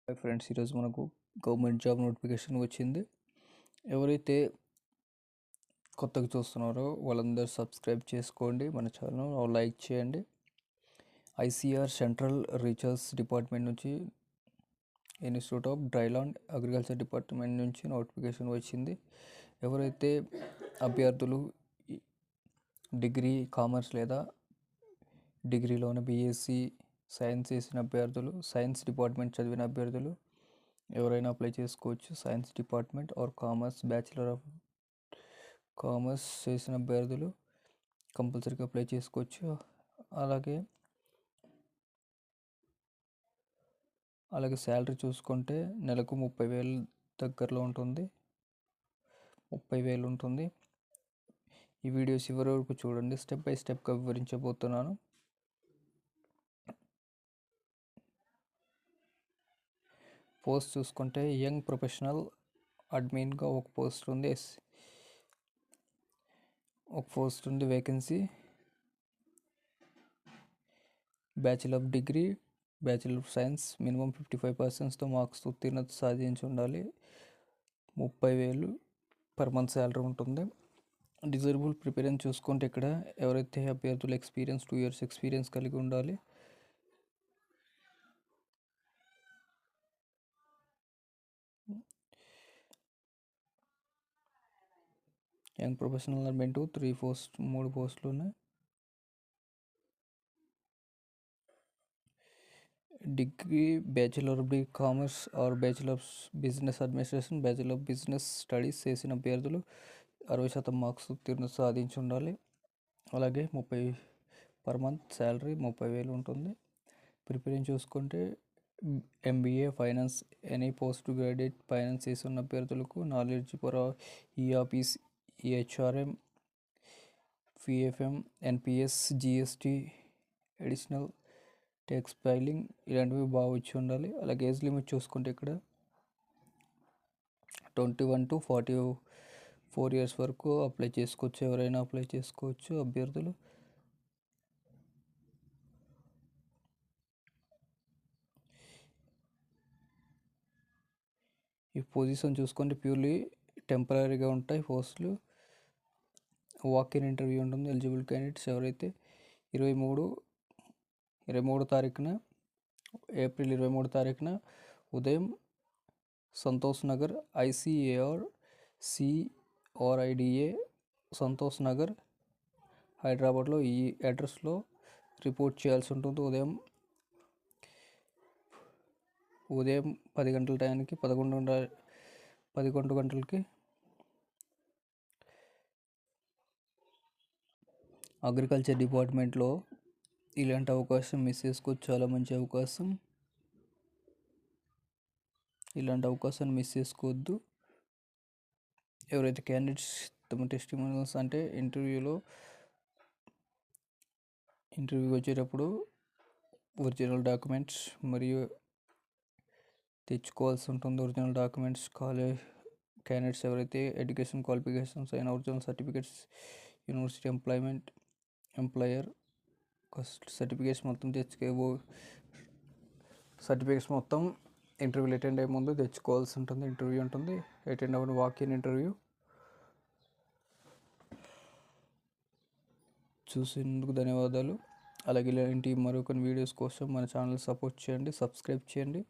Hi friends, ఈరోజు మనకు government job notification వచ్చింది. ఎవరైతే కొత్తగా చూస్తున్నారో వాళ్ళందరూ సబ్స్క్రైబ్ చేసుకోండి, మన ఛానల్ లైక్ చేయండి. ఐసీఆర్ సెంట్రల్ రీసెర్చ్ డిపార్ట్మెంట్ నుంచి, institute of dryland agriculture department నుంచి నోటిఫికేషన్ వచ్చింది. ఎవరైతే అభ్యర్థులు డిగ్రీ కామర్స్ లేదా డిగ్రీలోనే బీఎస్సీ సైన్స్ చేసిన అభ్యర్థులు, సైన్స్ డిపార్ట్మెంట్ చదివిన అభ్యర్థులు ఎవరైనా అప్లై చేసుకోవచ్చు. Science department are commerce, bachelor of commerce చేసిన అభ్యర్థులు కంపల్సరీగా అప్లై చేసుకోవచ్చు. అలాగే శాలరీ చూసుకుంటే నెలకు 30,000 దగ్గరలో ఉంటుంది, 30,000 ఉంటుంది. ఈ వీడియోస్ చివరి వరకు చూడండి, స్టెప్ బై స్టెప్గా వివరించబోతున్నాను. పోస్ట్ చూసుకుంటే యంగ్ ప్రొఫెషనల్ అడ్మిన్గా ఒక పోస్ట్ ఉంది, vacancy. Bachelor of degree, bachelor of science, minimum 55% marks ఉత్తీర్ణత సాధించి ఉండాలి. 30,000 పర్ మంత్ శాలరీ ఉంటుంది. డిజర్బుల్ ప్రిపేరెన్స్ చూసుకుంటే ఇక్కడ ఎవరైతే అభ్యర్థులు ఎక్స్పీరియన్స్ 2 years ఎక్స్పీరియన్స్ కలిగి ఉండాలి. యంగ్ ప్రొఫెషనల్ అడ్మిన్ 3 పోస్టులు ఉన్నాయి. Degree bachelor of commerce are bachelor of business administration, bachelor of business studies చేసిన అభ్యర్థులు 60% మార్క్స్ ఉత్తీర్ణత సాధించి ఉండాలి. అలాగే 30 పర్ మంత్ శాలరీ 30,000 ఉంటుంది. ప్రిపేరెన్స్ చూసుకుంటే MBA finance, any post graduate finance చేస్తున్న అభ్యర్థులకు knowledge for ERPs, EHRM, PFM, NPS, GST, additional tax filing ఇలాంటివి బాగా వచ్చి ఉండాలి. అలాగే ఏజ్ లిమిట్ చూసుకుంటే ఇక్కడ 21 to 44 years వరకు అప్లై చేసుకోవచ్చు, ఎవరైనా అప్లై చేసుకోవచ్చు అభ్యర్థులు. ఈ పొజిషన్ చూసుకుంటే ప్యూర్లీ టెంపరీగా ఉంటాయి పోస్టులు. వాక్-ఇన్ ఇంటర్వ్యూ ఉంటుంది. ఎలిజిబుల్ క్యాండిడేట్స్ ఎవరైతే 23 తారీఖున, ఏప్రిల్ 23 తారీఖున ఉదయం సంతోష్ నగర్, ICAR CRIDA సంతోష్ నగర్, హైదరాబాద్లో ఈ అడ్రస్లో రిపోర్ట్ చేయాల్సి ఉంటుంది. ఉదయం 10 గంటల టైంకి 11 గంటలకి అగ్రికల్చర్ డిపార్ట్మెంట్లో ఇలాంటి అవకాశం మిస్ చేసుకోవచ్చు. చాలా మంచి అవకాశం, ఇలాంటి అవకాశాన్ని మిస్ చేసుకోవద్దు. ఎవరైతే క్యాండిడేట్స్ తమ టెస్టిమోనియల్స్ అంటే ఇంటర్వ్యూకి వచ్చేటప్పుడు ఒరిజినల్ డాక్యుమెంట్స్ మరియు తెచ్చుకోవాల్సి ఉంటుంది. ఒరిజినల్ డాక్యుమెంట్స్ క్యాండిడేట్స్ ఎవరైతే ఎడ్యుకేషన్ క్వాలిఫికేషన్స్ అయిన original certificates, university employer certificates మొత్తం ఇంటర్వ్యూలు అటెండ్ అయ్యే ముందు తెచ్చుకోవాల్సి ఉంటుంది. ఇంటర్వ్యూ ఉంటుంది, అటెండ్ అవ్వడం వాక్-ఇన్ ఇంటర్వ్యూ. చూసేందుకు ధన్యవాదాలు. అలాగే ఇలాంటి మరికొన్ని వీడియోస్ కోసం మన ఛానల్ సపోర్ట్ చేయండి, సబ్స్క్రైబ్ చేయండి.